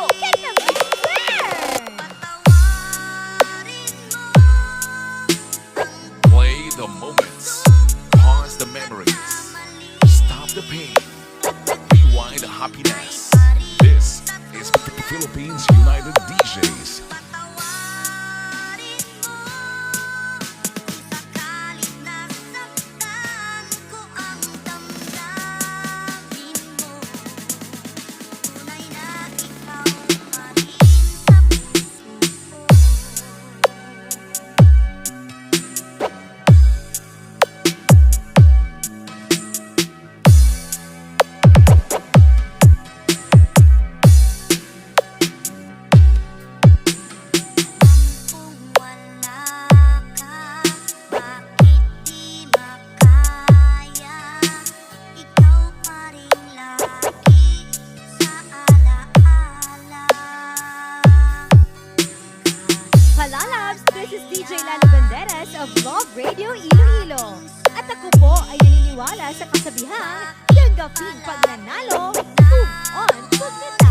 Get them there! Play the moments, pause the memories, stop the pain, rewind the happiness. This is Philippines United DJs. Palalabs, this is DJ Lalo Banderas of Love Radio Iloilo. At ako po ay naniniwala sa kasabihang, yung gaping pag nanalo, move on, pag